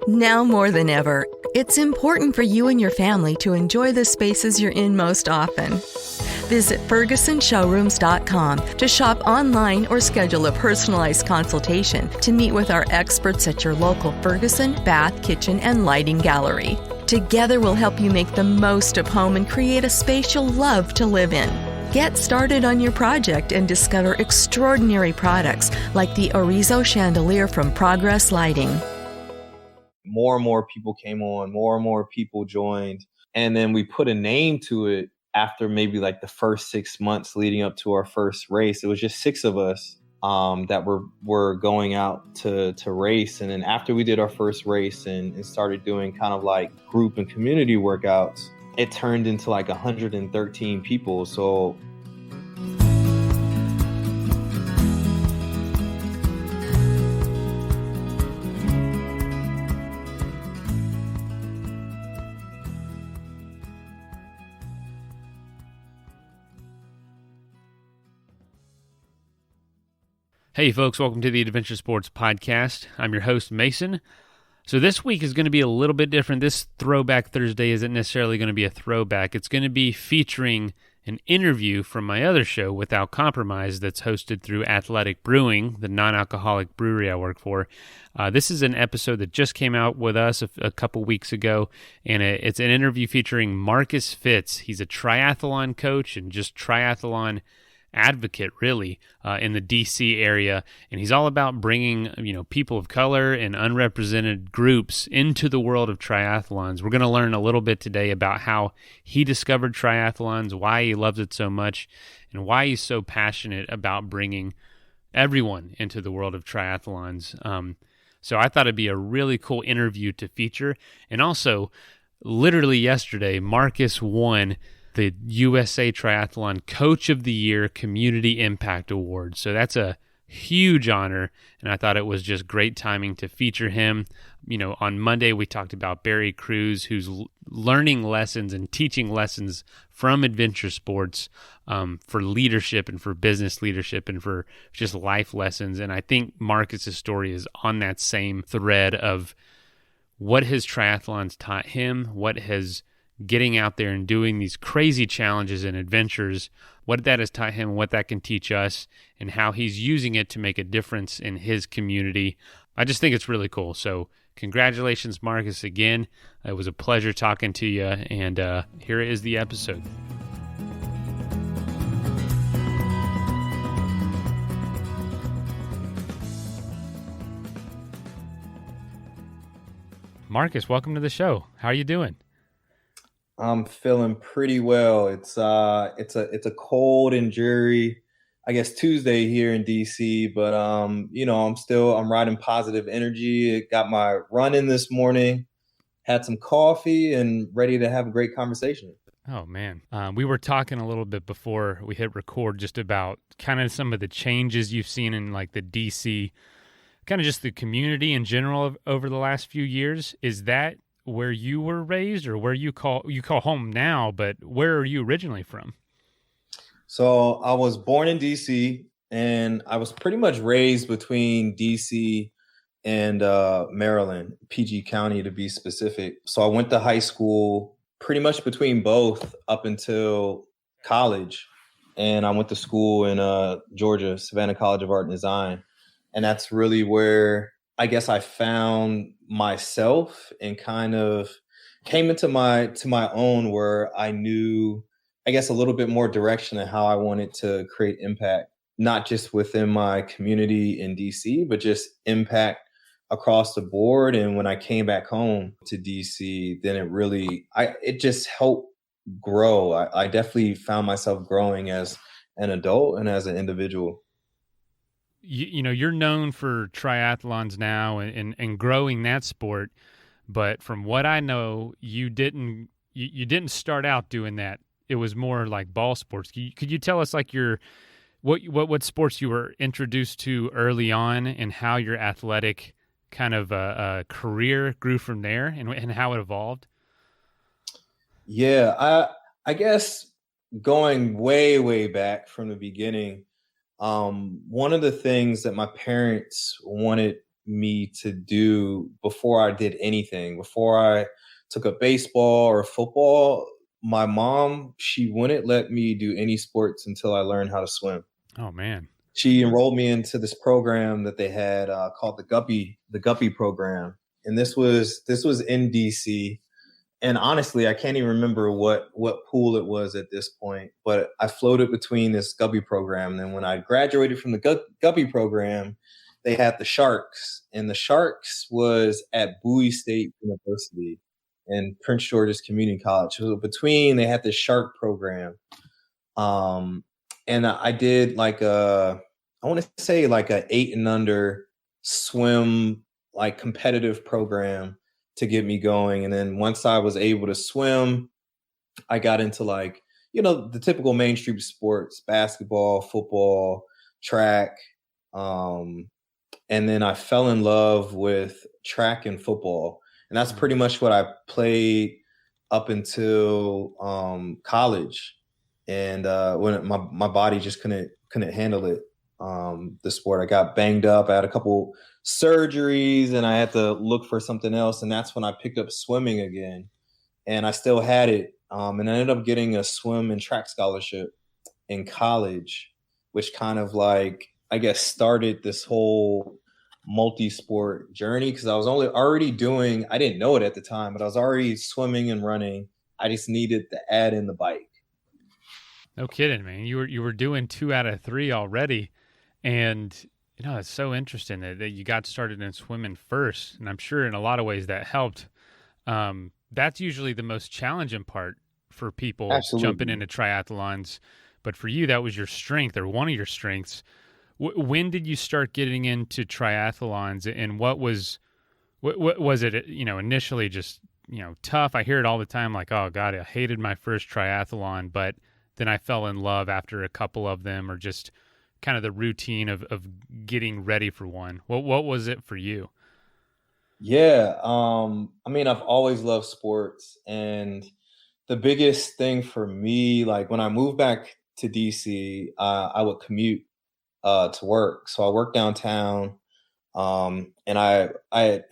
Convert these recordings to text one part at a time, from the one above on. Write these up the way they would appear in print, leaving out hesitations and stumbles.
Now more than ever, it's important for you and your family to enjoy the spaces you're in most often. Visit FergusonShowrooms.com to shop online or schedule a personalized consultation to meet with our experts at your local Ferguson Bath, Kitchen, and Lighting Gallery. Together, we'll help you make the most of home and create a space you'll love to live in. Get started on your project and discover extraordinary products like the Orizo chandelier from Progress Lighting. More and more people came on, more and more people joined. And then we put a name to it after maybe like the first 6 months leading up to our first race. It was just 6 of us that were going out to race. And then after we did our first race and started doing kind of like group and community workouts, it turned into like 113 people. So Hey folks, welcome to the Adventure Sports Podcast. I'm your host, Mason. So this week is going to be a little bit different. This Throwback Thursday isn't necessarily going to be a throwback. It's going to be featuring an interview from my other show, Without Compromise, that's hosted through Athletic Brewing, the non-alcoholic brewery I work for. This is an episode that just came out with us a couple weeks ago, and it's an interview featuring Marcus Fitz. He's a triathlon coach and just triathlon advocate, really, in the DC area, and he's all about bringing people of color and unrepresented groups into the world of triathlons. We're going to learn a little bit today about how he discovered triathlons, why he loves it so much, and why he's so passionate about bringing everyone into the world of triathlons. So I thought it'd be a really cool interview to feature, and also, literally yesterday, Marcus won the USA Triathlon Coach of the Year Community Impact Award. So that's a huge honor, and I thought it was just great timing to feature him. On Monday we talked about Barry Cruz, who's learning lessons and teaching lessons from adventure sports for leadership and for business leadership and for just life lessons. And I think Marcus's story is on that same thread of what his triathlons taught him, what has getting out there and doing these crazy challenges and adventures, what that has taught him, what that can teach us, and how he's using it to make a difference in his community. I just think it's really cool. So congratulations, Marcus, again. It was a pleasure talking to you, and here is the episode. Marcus, welcome to the show. How are you doing? I'm feeling pretty well. It's a cold and dreary, I guess, Tuesday here in DC, but I'm riding positive energy. Got my run in this morning, had some coffee, and ready to have a great conversation. Oh man, we were talking a little bit before we hit record just about kind of some of the changes you've seen in like the DC, kind of just the community in general over the last few years. Is that where you were raised, or where you call home now, but where are you originally from? So I was born in DC, and I was pretty much raised between DC and Maryland, PG County to be specific. So I went to high school pretty much between both up until college. And I went to school in Georgia, Savannah College of Art and Design. And that's really where I guess I found myself and kind of came into my own, where I knew, I guess, a little bit more direction of how I wanted to create impact, not just within my community in DC, but just impact across the board. And when I came back home to DC, then it just helped grow. I definitely found myself growing as an adult and as an individual. You're known for triathlons now and growing that sport, but from what I know, you didn't start out doing that. It was more like ball sports. Could you tell us like what sports you were introduced to early on, and how your athletic kind of career grew from there, and how it evolved? Yeah, I guess going way, way back from the beginning, one of the things that my parents wanted me to do before I did anything. Before I took up baseball or football, my mom, she wouldn't let me do any sports until I learned how to swim. Oh, man. She enrolled me into this program that they had called the Guppy program. And this was in DC. And honestly, I can't even remember what pool it was at this point, but I floated between this Guppy program. And then when I graduated from the Guppy program, they had the Sharks, and the Sharks was at Bowie State University and Prince George's Community College. So between, they had this Shark program. And I did like I want to say like a 8 and under swim, like competitive program to get me going. And then once I was able to swim, I got into like, the typical mainstream sports, basketball, football, track. And then I fell in love with track and football. And that's pretty much what I played up until college. And when my body just couldn't handle it, the sport. I got banged up. I had a couple surgeries and I had to look for something else. And that's when I picked up swimming again. And I still had it. And I ended up getting a swim and track scholarship in college, which kind of like, I guess, started this whole multi-sport journey, because I was already doing, I didn't know it at the time, but I was already swimming and running. I just needed to add in the bike. No kidding, man. You were doing 2 out of 3 already. And, it's so interesting that you got started in swimming first. And I'm sure in a lot of ways that helped. That's usually the most challenging part for people Absolutely. Jumping into triathlons. But for you, that was your strength, or one of your strengths. When did you start getting into triathlons, and what was it, initially just, tough? I hear it all the time, like, oh God, I hated my first triathlon, but then I fell in love after a couple of them, or just kind of the routine of getting ready for one. What was it for you? Yeah. I've always loved sports, and the biggest thing for me, like when I moved back to DC, I would commute to work. So I worked downtown, and I had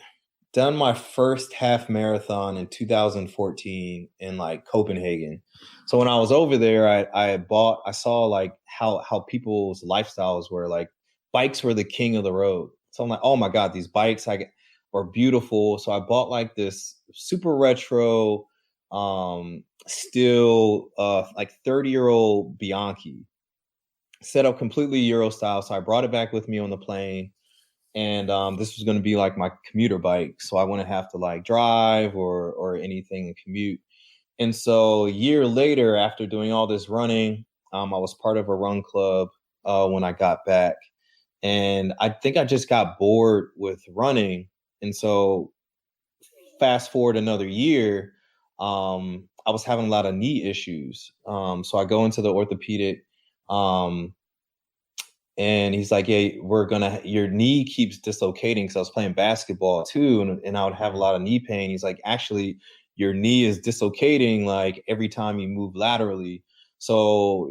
done my first half marathon in 2014 in like Copenhagen. So when I was over there, I saw like how people's lifestyles were. Like bikes were the king of the road. So I'm like, oh my God, these bikes are beautiful. So I bought like this super retro, still like 30-year-old Bianchi, set up completely Euro style. So I brought it back with me on the plane. And this was going to be like my commuter bike. So I wouldn't have to like drive or anything and commute. And so a year later, after doing all this running, I was part of a run club when I got back. And I think I just got bored with running. And so fast forward another year, I was having a lot of knee issues. So I go into the orthopedic, and he's like, yeah, your knee keeps dislocating. Cause I was playing basketball too. And I would have a lot of knee pain. He's like, actually, your knee is dislocating like every time you move laterally. So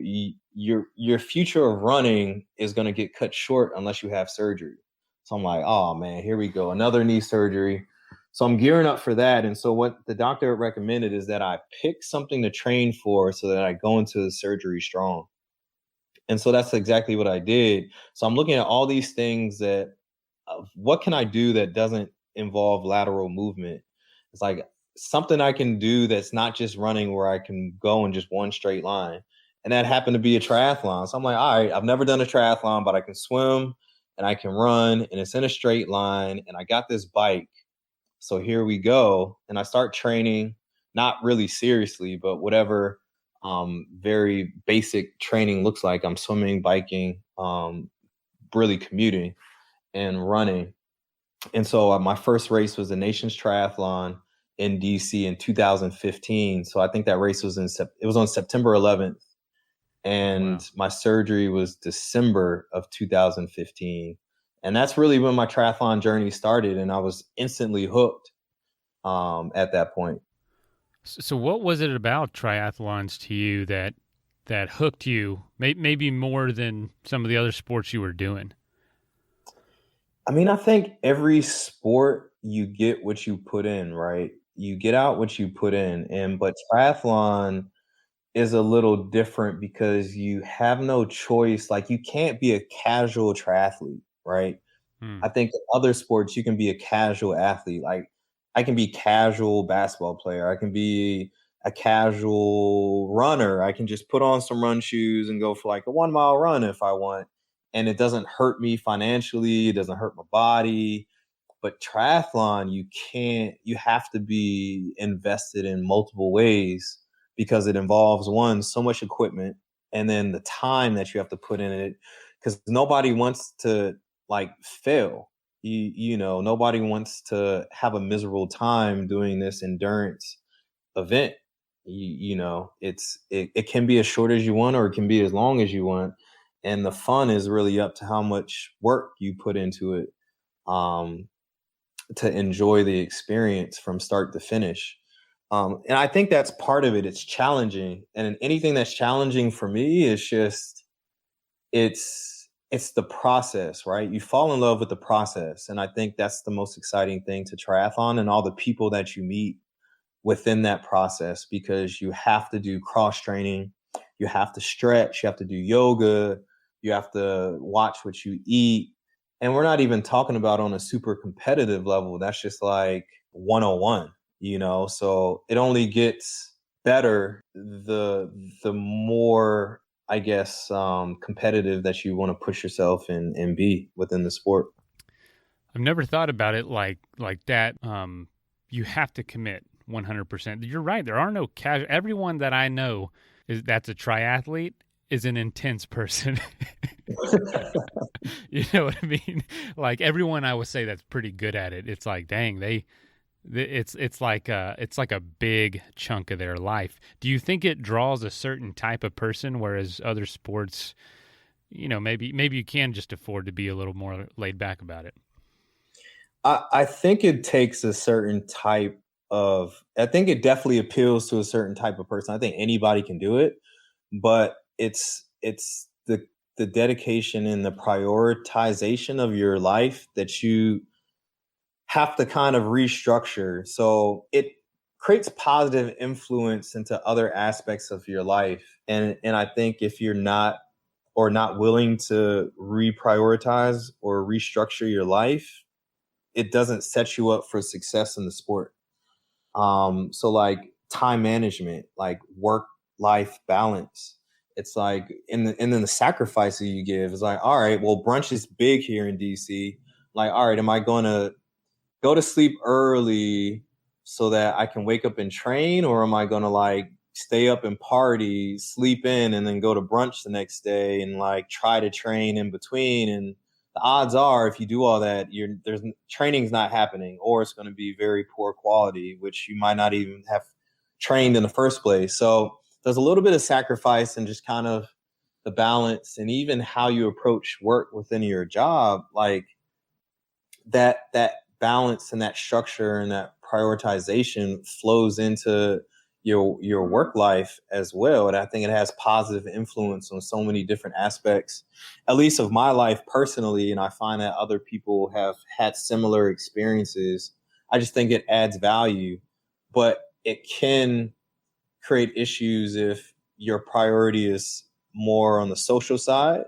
your future of running is going to get cut short unless you have surgery. So I'm like, oh man, here we go. Another knee surgery. So I'm gearing up for that. And so what the doctor recommended is that I pick something to train for so that I go into the surgery strong. And so that's exactly what I did. So I'm looking at all these things that, what can I do that doesn't involve lateral movement? It's like something I can do that's not just running, where I can go in just one straight line. And that happened to be a triathlon. So I'm like, all right, I've never done a triathlon, but I can swim and I can run, and it's in a straight line, and I got this bike. So here we go. And I start training, not really seriously, but whatever very basic training looks like. I'm swimming, biking, really commuting and running. And so my first race was the Nations Triathlon in DC in 2015. So I think that race was it was on September 11th. And wow. My surgery was December of 2015. And that's really when my triathlon journey started. And I was instantly hooked at that point. So what was it about triathlons to you that hooked you, maybe more than some of the other sports you were doing? I mean, I think every sport you get what you put in, right? You get out what you put in. But triathlon is a little different because you have no choice. Like, you can't be a casual triathlete, right? Hmm. I think in other sports you can be a casual athlete. Like, I can be casual basketball player. I can be a casual runner. I can just put on some run shoes and go for like a 1 mile run if I want. And it doesn't hurt me financially. It doesn't hurt my body. But triathlon, you have to be invested in multiple ways because it involves, one, so much equipment, and then the time that you have to put in it. Because nobody wants to like fail. Nobody wants to have a miserable time doing this endurance event. It can be as short as you want or it can be as long as you want. And the fun is really up to how much work you put into it. Um, to enjoy the experience from start to finish. And I think that's part of it. It's challenging. And anything that's challenging for me is just it's the process, right? You fall in love with the process. And I think that's the most exciting thing to triathlon and all the people that you meet within that process, because you have to do cross training, you have to stretch, you have to do yoga, you have to watch what you eat. And we're not even talking about on a super competitive level. That's just like 101, So it only gets better the more, I guess, competitive that you want to push yourself and be within the sport. I've never thought about it like that. You have to commit 100%. You're right. There are no casual. Everyone that I know that's a triathlete is an intense person. You know what I mean? Like everyone I would say that's pretty good at it. It's like, dang, it's like a big chunk of their life. Do you think it draws a certain type of person, whereas other sports, maybe you can just afford to be a little more laid back about it? I think it takes a certain type I think it definitely appeals to a certain type of person. I think anybody can do it, but it's the dedication and the prioritization of your life that you have to kind of restructure. So it creates positive influence into other aspects of your life. And I think if you're not willing to reprioritize or restructure your life, it doesn't set you up for success in the sport. So like time management, like work life balance. It's like, and then the sacrifices you give is like, all right, well, brunch is big here in DC. Like, all right, am I going to go to sleep early so that I can wake up and train, or am I going to like stay up and party, sleep in, and then go to brunch the next day and like try to train in between? And the odds are, if you do all that, there's training's not happening, or it's going to be very poor quality, which you might not even have trained in the first place. So there's a little bit of sacrifice and just kind of the balance, and even how you approach work within your job, like that balance and that structure and that prioritization flows into your work life as well. And I think it has positive influence on so many different aspects, at least of my life personally. And I find that other people have had similar experiences. I just think it adds value, but it can create issues if your priority is more on the social side.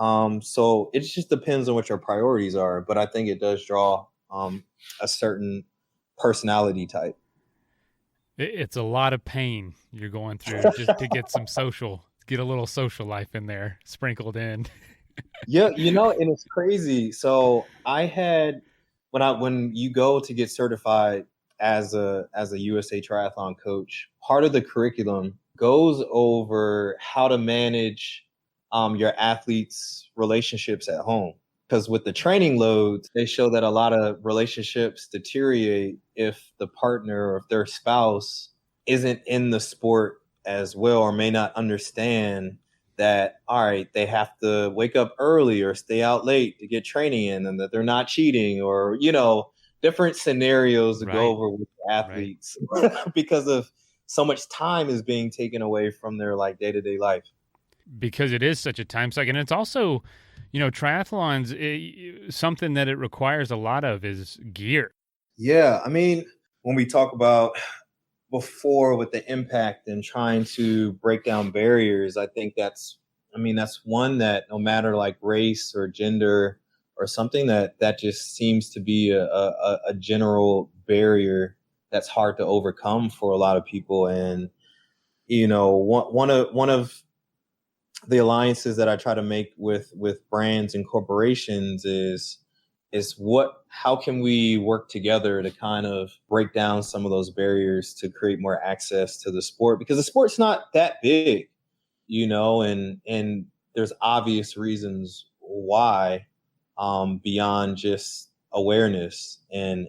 So it just depends on what your priorities are, but I think it does draw a certain personality type. It's a lot of pain you're going through just to get a little social life in there sprinkled in. Yeah, and it's crazy. So I had when you go to get certified as a USA triathlon coach, part of the curriculum goes over how to manage your athletes' relationships at home. Because with the training loads, they show that a lot of relationships deteriorate if the partner or if their spouse isn't in the sport as well, or may not understand that, all right, they have to wake up early or stay out late to get training in, and that they're not cheating, or different scenarios to go Right. over with athletes because of so much time is being taken away from their like day-to-day life. because it is such a time suck. And it's also, triathlons, something that it requires a lot of is gear. Yeah. I mean, when we talk about before with the impact and trying to break down barriers, I think that's one that no matter like race or gender or something that just seems to be a general barrier that's hard to overcome for a lot of people. And, one of the alliances that I try to make with brands and corporations is how can we work together to kind of break down some of those barriers to create more access to the sport, because the sport's not that big, and there's obvious reasons why, beyond just awareness and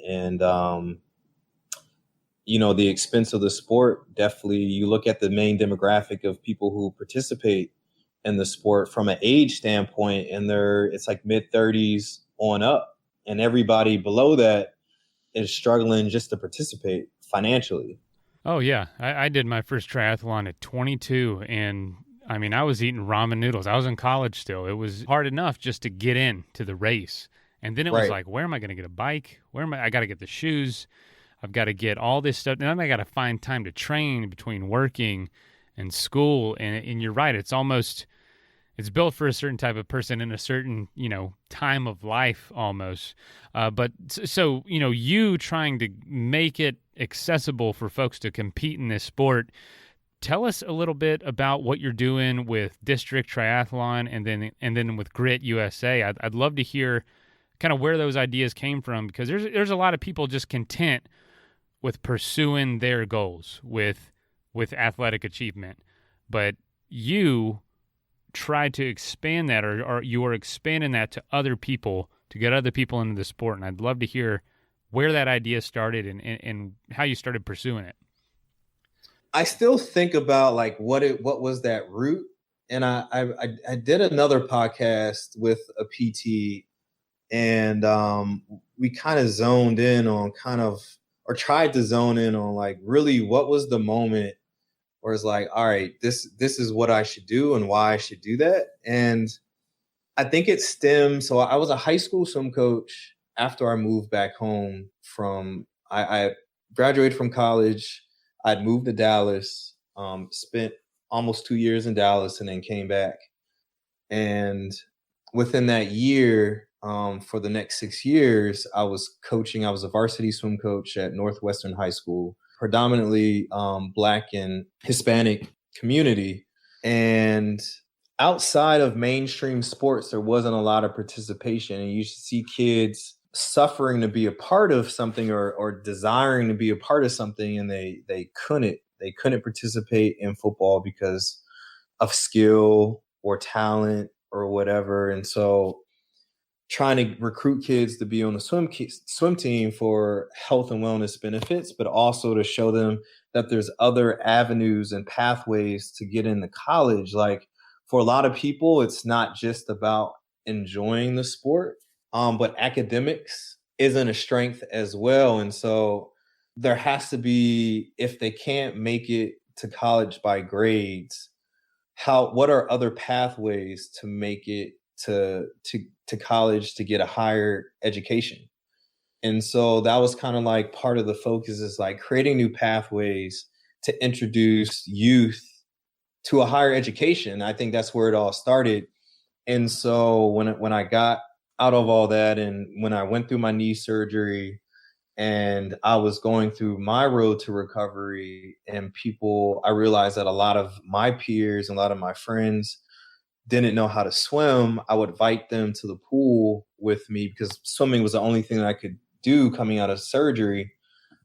the expense of the sport. Definitely, you look at the main demographic of people who participate in the sport from an age standpoint, and it's like mid-30s on up, and everybody below that is struggling just to participate financially. Oh yeah, I did my first triathlon at 22, and I was eating ramen noodles. I was in college still. It was hard enough just to get in to the race, and then it was like, where am I going to get a bike? I got to get the shoes. I've got to get all this stuff, and then I got to find time to train between working and school. And you're right, it's built for a certain type of person in a certain, time of life almost. But so, you trying to make it accessible for folks to compete in this sport. Tell us a little bit about what you're doing with District Triathlon and then with Grit USA. I'd love to hear kind of where those ideas came from, because there's a lot of people just content with pursuing their goals with athletic achievement, but you tried to expand that, or you are expanding that to other people, to get other people into the sport. And I'd love to hear where that idea started and how you started pursuing it. I still think about like what was that root, and I did another podcast with a PT, and we kind of zoned in on or tried to zone in on like really what was the moment where it's like, all right, this is what I should do and why I should do that. And I think it stemmed. So I was a high school swim coach after I moved back home I graduated from college. I'd moved to Dallas, spent almost 2 years in Dallas, and then came back. And within that year, for the next 6 years, I was coaching. I was a varsity swim coach at Northwestern High School, predominantly Black and Hispanic community. And outside of mainstream sports, there wasn't a lot of participation. And you should see kids suffering to be a part of something or desiring to be a part of something, and they couldn't participate in football because of skill or talent or whatever. And so trying to recruit kids to be on the swim team for health and wellness benefits, but also to show them that there's other avenues and pathways to get into college. Like, for a lot of people, it's not just about enjoying the sport, but academics isn't a strength as well. And so there has to be, if they can't make it to college by grades, what are other pathways to make it to college to get a higher education? And so that was kind of like part of the focus, is like creating new pathways to introduce youth to a higher education. I think that's where it all started. And so when I got out of all that, and when I went through my knee surgery and I was going through my road to recovery, and I realized that a lot of my peers and a lot of my friends didn't know how to swim, I would invite them to the pool with me, because swimming was the only thing that I could do coming out of surgery.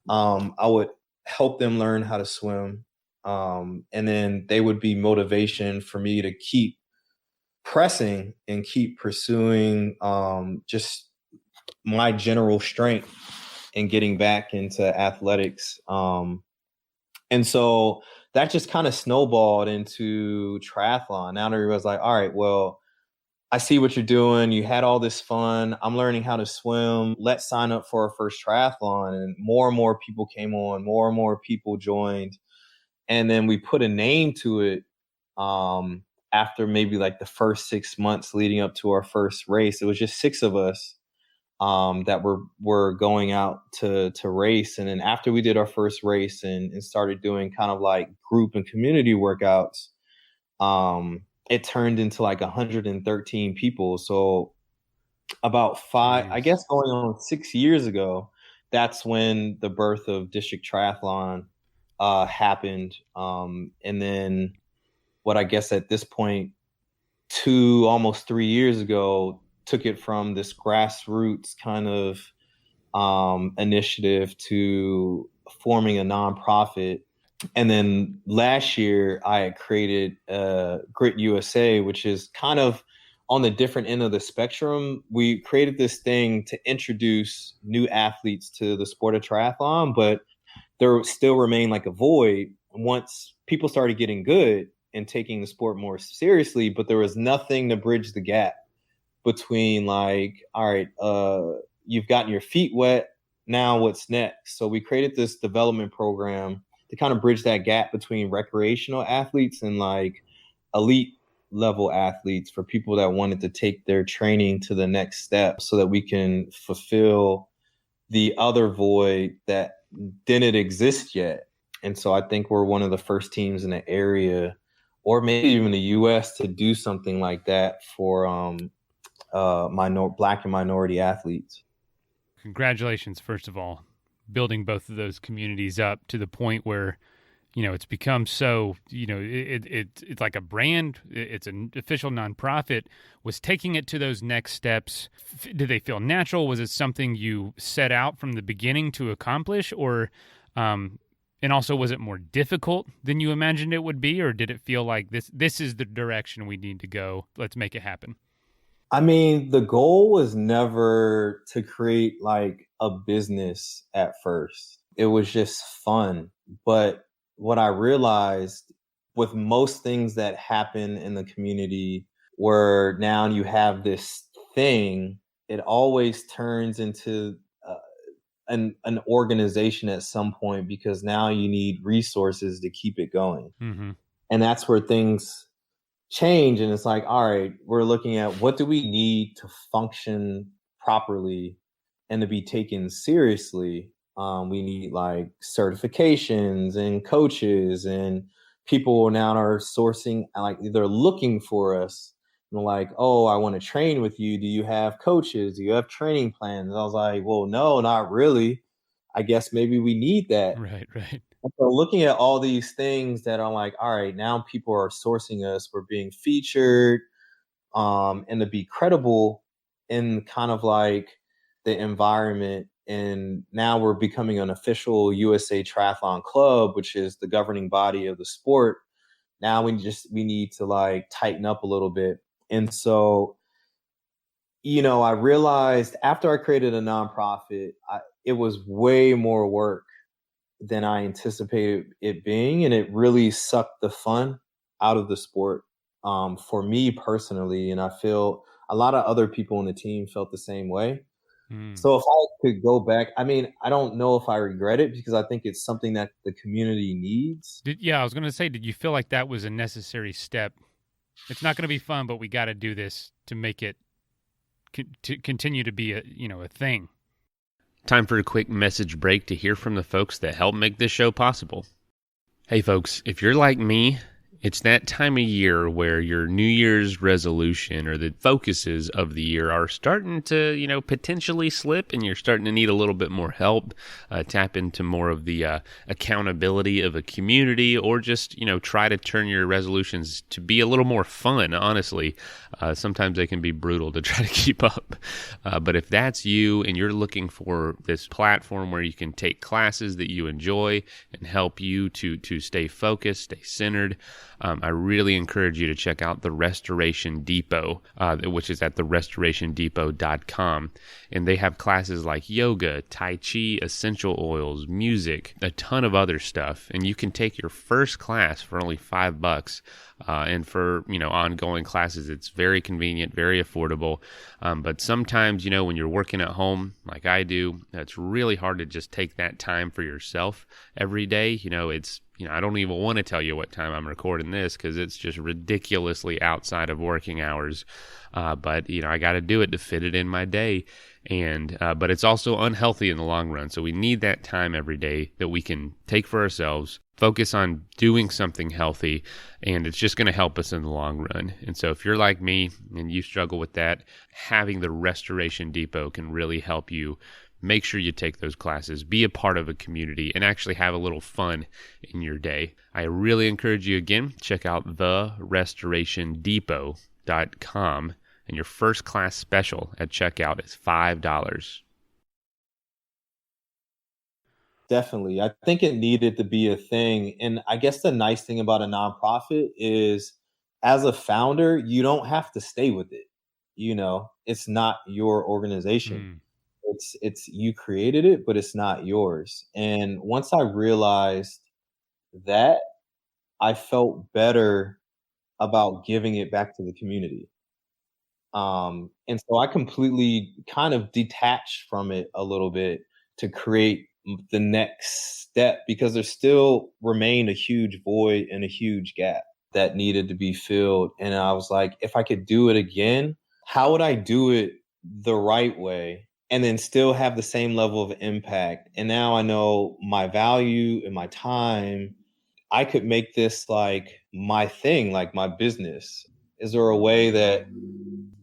I would help them learn how to swim. And then they would be motivation for me to keep pressing and keep pursuing just my general strength and getting back into athletics. And so that just kind of snowballed into triathlon. Now everybody's like, all right, well, I see what you're doing. You had all this fun. I'm learning how to swim. Let's sign up for our first triathlon. And more people came on, more and more people joined. And then we put a name to it after maybe like the first 6 months leading up to our first race, it was just 6 of us that were going out to race. And then after we did our first race and started doing kind of like group and community workouts, it turned into like 113 people. So about I guess going on 6 years ago, that's when the birth of District Triathlon happened. And then what I guess at this point, almost 3 years ago, took it from this grassroots kind of initiative to forming a nonprofit. And then last year I had created Grit USA, which is kind of on the different end of the spectrum. We created this thing to introduce new athletes to the sport of triathlon, but there still remained like a void once people started getting good and taking the sport more seriously, but there was nothing to bridge the gap between like, all right, you've gotten your feet wet, now what's next? So we created this development program to kind of bridge that gap between recreational athletes and like elite level athletes, for people that wanted to take their training to the next step, so that we can fulfill the other void that didn't exist yet. And so I think we're one of the first teams in the area, or maybe even the US, to do something like that for Black and minority athletes. Congratulations, first of all, building both of those communities up to the point where, it's become so, it's like a brand. It's an official nonprofit. Was taking it to those next steps, did they feel natural? Was it something you set out from the beginning to accomplish? Or, and also, was it more difficult than you imagined it would be? Or did it feel like this is the direction we need to go? Let's make it happen. I mean, the goal was never to create like a business at first. It was just fun. But what I realized with most things that happen in the community, where now you have this thing, it always turns into an organization at some point, because now you need resources to keep it going. Mm-hmm. And that's where things change. And it's like, all right, we're looking at what do we need to function properly and to be taken seriously. We need like certifications and coaches, and people now are sourcing, like they're looking for us. And like, oh, I want to train with you. Do you have coaches? Do you have training plans? And I was like, well, no, not really. I guess maybe we need that. Right. So looking at all these things that are like, all right, now people are sourcing us, we're being featured, and to be credible in kind of like the environment. And now we're becoming an official USA Triathlon Club, which is the governing body of the sport. Now we need to like tighten up a little bit. And so, I realized after I created a nonprofit, it was way more work than I anticipated it being. And it really sucked the fun out of the sport for me personally. And I feel a lot of other people on the team felt the same way. So if I could go back, I mean, I don't know if I regret it, because I think it's something that the community needs. I was going to say, did you feel like that was a necessary step? It's not going to be fun, but we got to do this to make it to continue to be a thing. Time for a quick message break to hear from the folks that help make this show possible. Hey folks, if you're like me, it's that time of year where your New Year's resolution or the focuses of the year are starting to, potentially slip, and you're starting to need a little bit more help, tap into more of the accountability of a community, or just, try to turn your resolutions to be a little more fun, honestly. Sometimes they can be brutal to try to keep up. But if that's you and you're looking for this platform where you can take classes that you enjoy and help you to stay focused, stay centered, I really encourage you to check out the Restoration Depot, which is at therestorationdepot.com. And they have classes like yoga, Tai Chi, essential oils, music, a ton of other stuff. And you can take your first class for only $5. And for, ongoing classes, it's very convenient, very affordable. But sometimes, when you're working at home like I do, it's really hard to just take that time for yourself every day. I don't even want to tell you what time I'm recording this because it's just ridiculously outside of working hours. But I got to do it to fit it in my day. And but it's also unhealthy in the long run. So we need that time every day that we can take for ourselves, focus on doing something healthy, and it's just going to help us in the long run. And so if you're like me and you struggle with that, having the Restoration Depot can really help you. Make sure you take those classes, be a part of a community, and actually have a little fun in your day. I really encourage you, again, check out therestorationdepot.com, and your first class special at checkout is $5. Definitely. I think it needed to be a thing. And I guess the nice thing about a nonprofit is, as a founder, you don't have to stay with it. It's not your organization. It's you created it, but it's not yours. And once I realized that, I felt better about giving it back to the community. And so I completely kind of detached from it a little bit to create the next step, because there still remained a huge void and a huge gap that needed to be filled. And I was like, if I could do it again, how would I do it the right way and then still have the same level of impact? And now I know my value and my time. I could make this like my thing, like my business. Is there a way that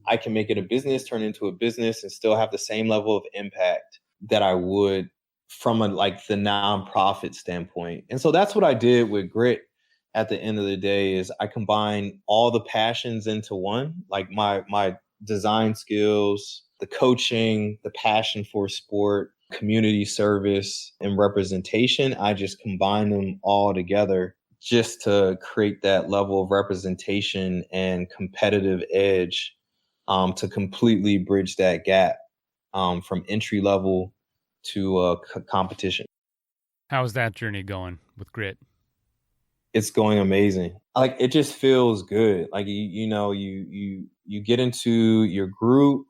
I can make it a business, turn into a business, and still have the same level of impact that I would from the nonprofit standpoint? And so that's what I did with Grit. At the end of the day, is I combine all the passions into one, like my design skills, the coaching, the passion for sport, community service, and representation. I just combine them all together just to create that level of representation and competitive edge, to completely bridge that gap, from entry level to competition. How's that journey going with Grit? It's going amazing. Like, it just feels good. Like, you get into your group.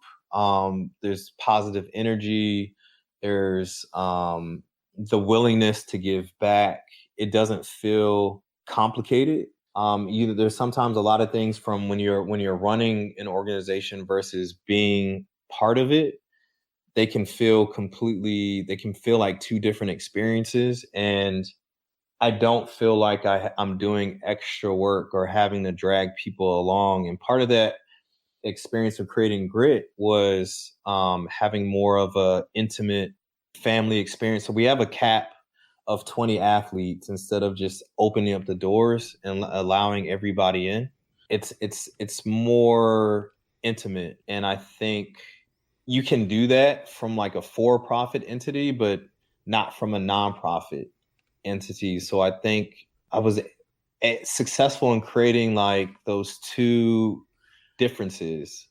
There's positive energy. There's the willingness to give back. It doesn't feel complicated. There's sometimes a lot of things from when you're running an organization versus being part of it. They can feel like two different experiences. And I don't feel like I'm doing extra work or having to drag people along. And part of that experience of creating Grit was having more of a intimate family experience. So we have a cap of 20 athletes instead of just opening up the doors and allowing everybody in. It's more intimate. And I think you can do that from like a for-profit entity, but not from a nonprofit entity. So I think I was successful in creating like those two differences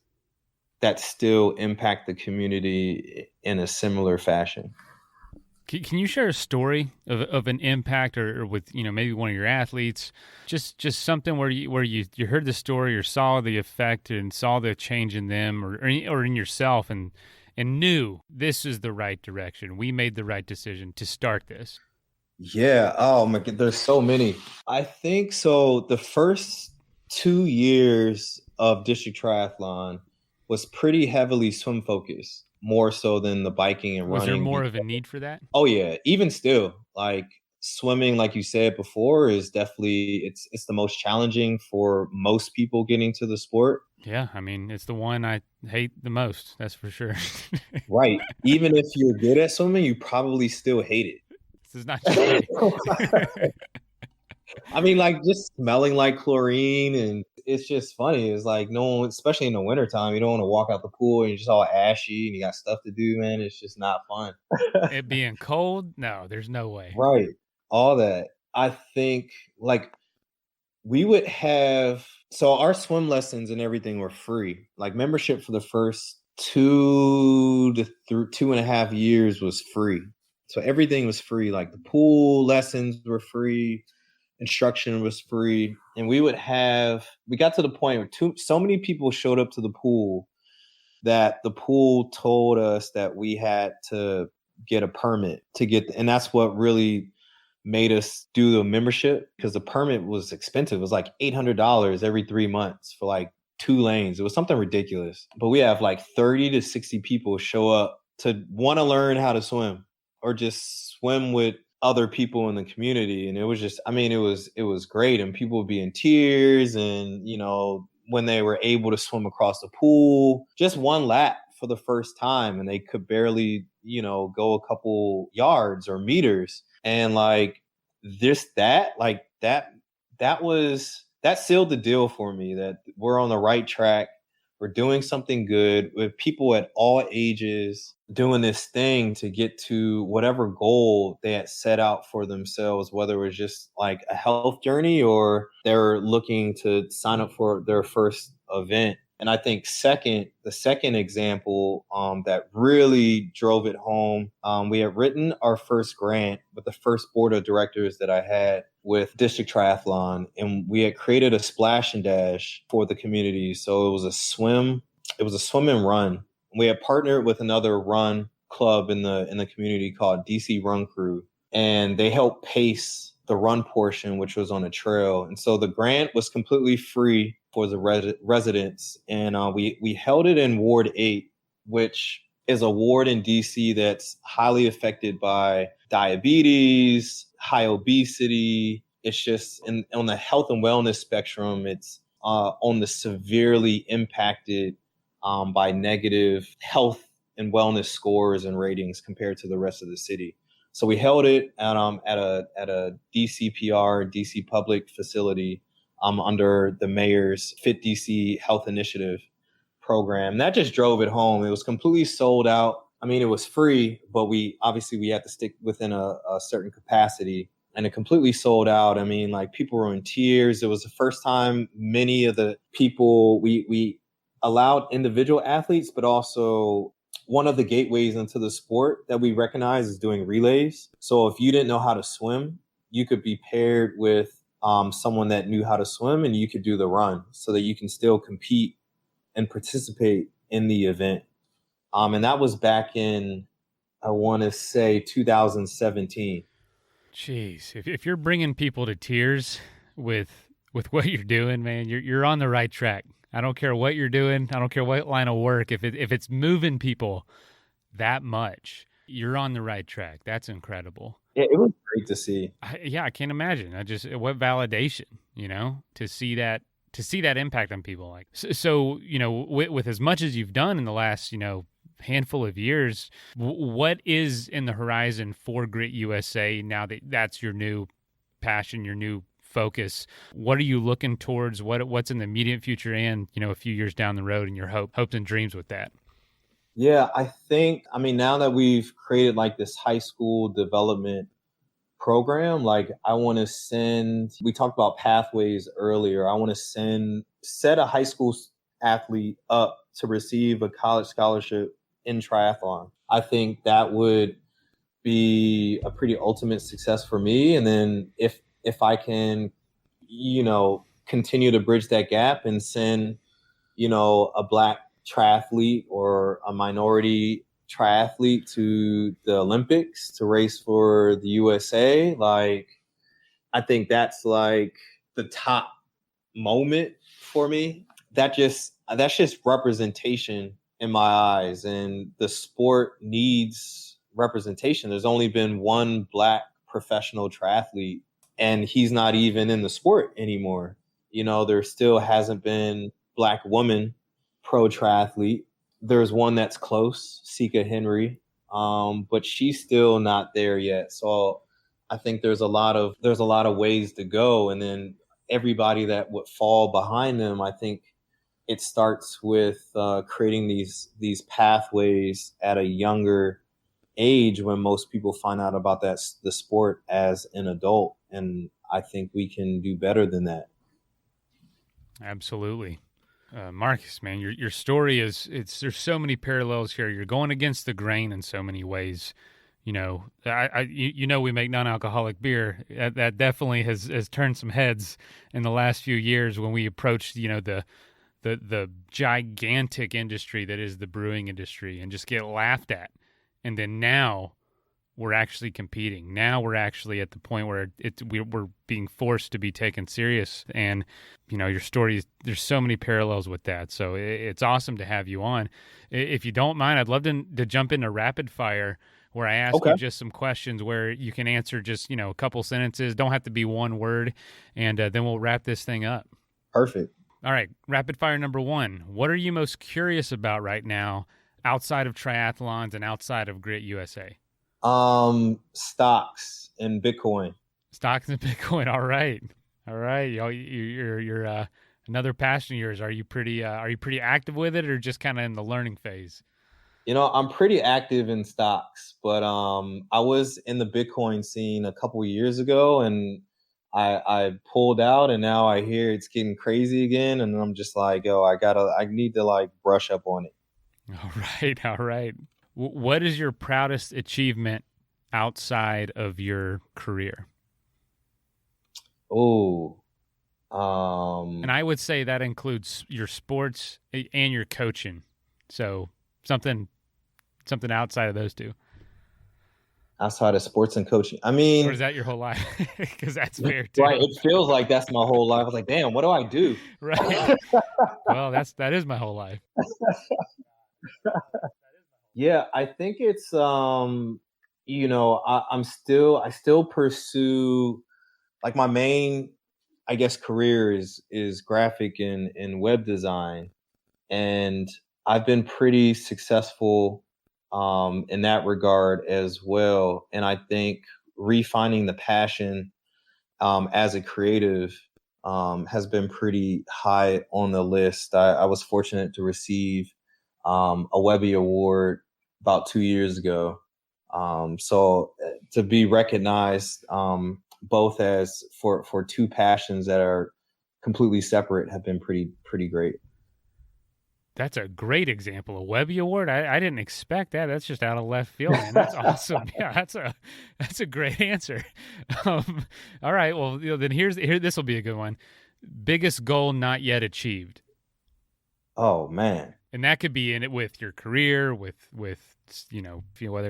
that still impact the community in a similar fashion. Can you share a story of an impact or with maybe one of your athletes, just something where you heard the story or saw the effect and saw the change in them or in yourself and knew this is the right direction. We made the right decision to start this. Yeah. Oh my God. There's so many. I think so. The first 2 years of District Triathlon was pretty heavily swim focused, more so than the biking and running. Was there more of a need for that? Oh yeah. Even still, like swimming, like you said before, is definitely, it's the most challenging for most people getting to the sport. Yeah. I mean, it's the one I hate the most. That's for sure. Right. Even if you're good at swimming, you probably still hate it. This is not just I mean, like just smelling like chlorine, and it's just funny. It's like no one, especially in the wintertime, you don't want to walk out the pool and you're just all ashy and you got stuff to do, man. It's just not fun. It being cold? No, there's no way. Right. All that. I think like we would have, so our swim lessons and everything were free. Like membership for the first 2 to 2.5 years was free. So everything was free. Like the pool lessons were free, instruction was free. And we got to the point where so many people showed up to the pool that the pool told us that we had to get a permit to get, and that's what really made us do the membership because the permit was expensive. It was like $800 every 3 months for like 2 lanes. It was something ridiculous. But we have like 30 to 60 people show up to want to learn how to swim or just swim with other people in the community. And it was just, I mean, it was great. And people would be in tears and, you know, when they were able to swim across the pool, just one lap for the first time, and they could barely, you know, go a couple yards or meters. And like that sealed the deal for me that we're on the right track. We're doing something good with people at all ages doing this thing to get to whatever goal they had set out for themselves, whether it was just like a health journey or they're looking to sign up for their first event. And I think the second example that really drove it home, we had written our first grant with the first board of directors that I had with District Triathlon, and we had created a splash and dash for the community. So it was a swim and run. We had partnered with another run club in the community called DC Run Crew, and they helped pace the run portion, which was on a trail. And so the grant was completely free for the residents. And we held it in Ward 8, which is a ward in DC that's highly affected by diabetes, high obesity. It's just on the health and wellness spectrum, it's on the severely impacted by negative health and wellness scores and ratings compared to the rest of the city. So we held it at a DCPR, DC public facility under the mayor's Fit DC Health Initiative program. That just drove it home. It was completely sold out. I mean, it was free, but we had to stick within a certain capacity, and it completely sold out. I mean, like people were in tears. It was the first time many of the people we allowed individual athletes, but also one of the gateways into the sport that we recognize is doing relays. So if you didn't know how to swim, you could be paired with someone that knew how to swim, and you could do the run so that you can still compete and participate in the event. And that was back in, I want to say 2017. Jeez, if you're bringing people to tears with what you're doing, man, you're on the right track. I don't care what you're doing. I don't care what line of work. If it's moving people that much, you're on the right track. That's incredible. Yeah, it was great to see. I can't imagine. What validation, to see that impact on people. Like so, with as much as you've done in the last, handful of years, what is in the horizon for Grit USA now that that's your new passion, your new focus? What are you looking towards? What's in the immediate future and, a few years down the road, and your hopes and dreams with that? Yeah, now that we've created like this high school development program, like I want to we talked about pathways earlier. I want to set a high school athlete up to receive a college scholarship in triathlon. I think that would be a pretty ultimate success for me. And then if I can, continue to bridge that gap and send, a Black triathlete or a minority triathlete to the Olympics to race for the USA, like, I think that's like the top moment for me. That's just representation in my eyes, and the sport needs representation. There's only been one Black professional triathlete, and he's not even in the sport anymore. There still hasn't been Black woman pro triathlete. There's one that's close, Sika Henry, but she's still not there yet. So I think there's a lot of ways to go, and then everybody that would fall behind them, I think it starts with creating these pathways at a younger age when most people find out about the sport as an adult. And I think we can do better than that. Absolutely. Marcus, man, your story there's so many parallels here. You're going against the grain in so many ways. We make non-alcoholic beer. That definitely has turned some heads in the last few years when we approached, the gigantic industry that is the brewing industry, and just get laughed at. And then now we're actually competing. Now we're actually at the point where we're being forced to be taken serious. And, your story, there's so many parallels with that. So it's awesome to have you on. If you don't mind, I'd love to jump into rapid fire, where I ask you just some questions where you can answer just, a couple sentences. Don't have to be one word. And then we'll wrap this thing up. Perfect. All right. Rapid fire number 1. What are you most curious about right now outside of triathlons and outside of Grit USA? Stocks and Bitcoin. Stocks and Bitcoin. All right. You're another passion of yours. Are you pretty active with it, or just kind of in the learning phase? I'm pretty active in stocks, but I was in the Bitcoin scene a couple of years ago, and I pulled out, and now I hear it's getting crazy again, and I'm just like, I need to like brush up on it. All right. What is your proudest achievement outside of your career? And I would say that includes your sports and your coaching. So something outside of those two. Outside of sports and coaching, I mean, or is that your whole life? Because that's fair too. Right. It feels like that's my whole life. I was like, damn, what do I do? Right. Well, that is my whole life. Yeah, I think it's I still pursue, like, my main, I guess, career is graphic and web design, and I've been pretty successful in that regard as well. And I think refining the passion as a creative has been pretty high on the list. I was fortunate to receive a Webby Award about 2 years ago. So to be recognized both as for two passions that are completely separate have been pretty great. That's a great example. A Webby Award. I didn't expect that. That's just out of left field, man. That's awesome. Yeah, that's a great answer. All right. Well, then here. This will be a good one. Biggest goal not yet achieved. Oh man. And that could be in it with your career, with whether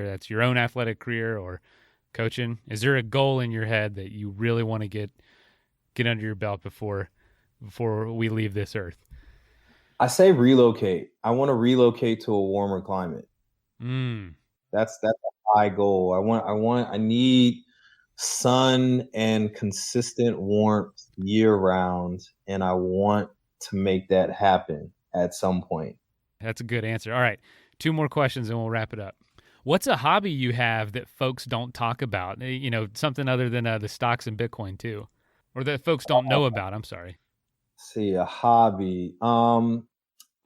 that's your own athletic career or coaching. Is there a goal in your head that you really want to get under your belt before we leave this earth? I say relocate. I want to relocate to a warmer climate. That's a high goal. I need sun and consistent warmth year round, and I want to make that happen at some point. That's a good answer. All right. 2 more questions and we'll wrap it up. What's a hobby you have that folks don't talk about? Something other than the stocks and Bitcoin too, or that folks don't know about. I'm sorry. See, a hobby. I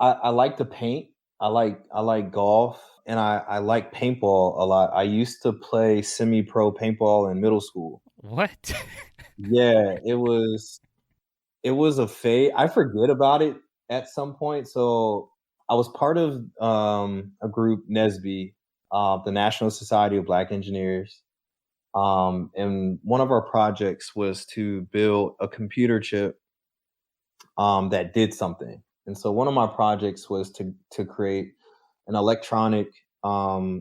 like to paint. I like golf, and I like paintball a lot. I used to play semi-pro paintball in middle school. What? Yeah, it was a phase. I forget about it at some point. So I was part of a group, NSBE, the National Society of Black Engineers. And one of our projects was to build a computer chip that did something. And so one of my projects was to create an electronic, I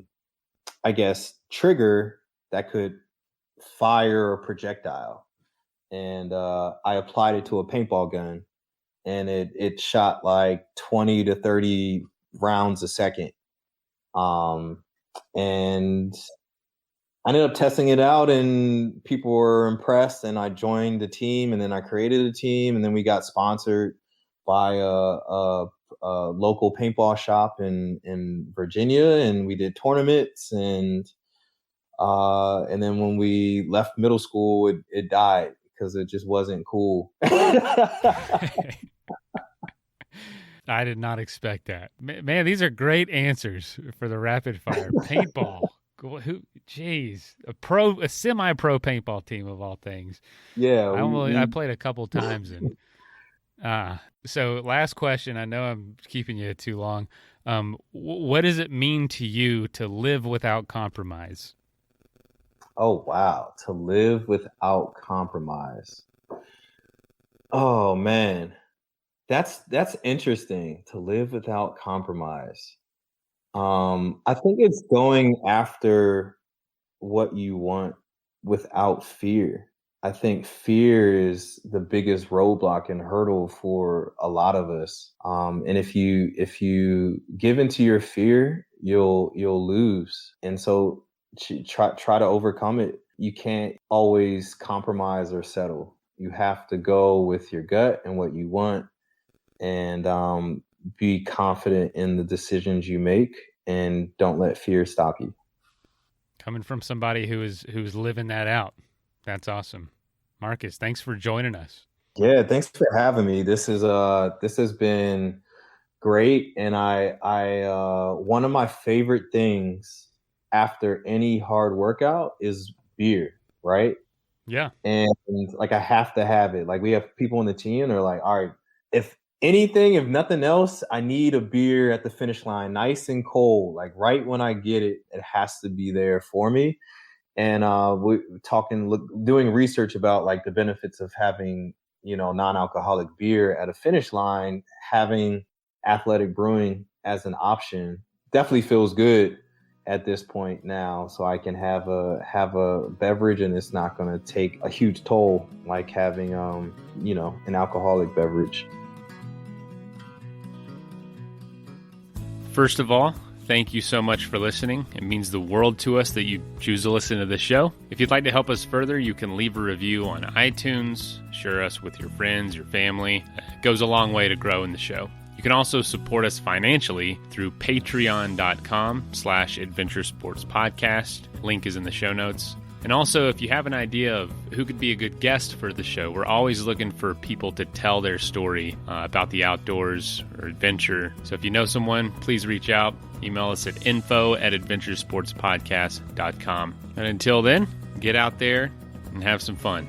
guess, trigger that could fire a projectile. And I applied it to a paintball gun, and it shot like 20 to 30 rounds a second. And I ended up testing it out, and people were impressed, and I joined the team, and then I created a team, and then we got sponsored by a local paintball shop in Virginia, and we did tournaments, and then when we left middle school, it died because it just wasn't cool. I did not expect that. Man, these are great answers for the rapid fire. Paintball. A semi-pro paintball team of all things. Yeah. I played a couple times, and so last question. I know I'm keeping you too long. What does it mean to you to live without compromise? Oh, wow. To live without compromise. Oh, man. That's interesting, to live without compromise. I think it's going after what you want without fear. I think fear is the biggest roadblock and hurdle for a lot of us. And if you give into your fear, you'll lose. And so try to overcome it. You can't always compromise or settle. You have to go with your gut and what you want, and be confident in the decisions you make, and don't let fear stop you. Coming from somebody who's living that out. That's awesome. Marcus, thanks for joining us. Yeah, thanks for having me. This has been great, and I one of my favorite things after any hard workout is beer, right? Yeah. And like I have to have it. Like we have people on the team, they're like, all right, if nothing else, I need a beer at the finish line, nice and cold. Like right when I get it, it has to be there for me. And we're doing research about like the benefits of having, non-alcoholic beer at a finish line. Having athletic brewing as an option definitely feels good at this point now. So I can have a beverage, and it's not going to take a huge toll like having, an alcoholic beverage. First of all, thank you so much for listening. It means the world to us that you choose to listen to this show. If you'd like to help us further, you can leave a review on iTunes, share us with your friends, your family. It goes a long way to growing the show. You can also support us financially through patreon.com/adventuresportspodcast. Link is in the show notes. And also, if you have an idea of who could be a good guest for the show, we're always looking for people to tell their story about the outdoors or adventure. So if you know someone, please reach out. Email us at info@adventuresportspodcast.com. And until then, get out there and have some fun.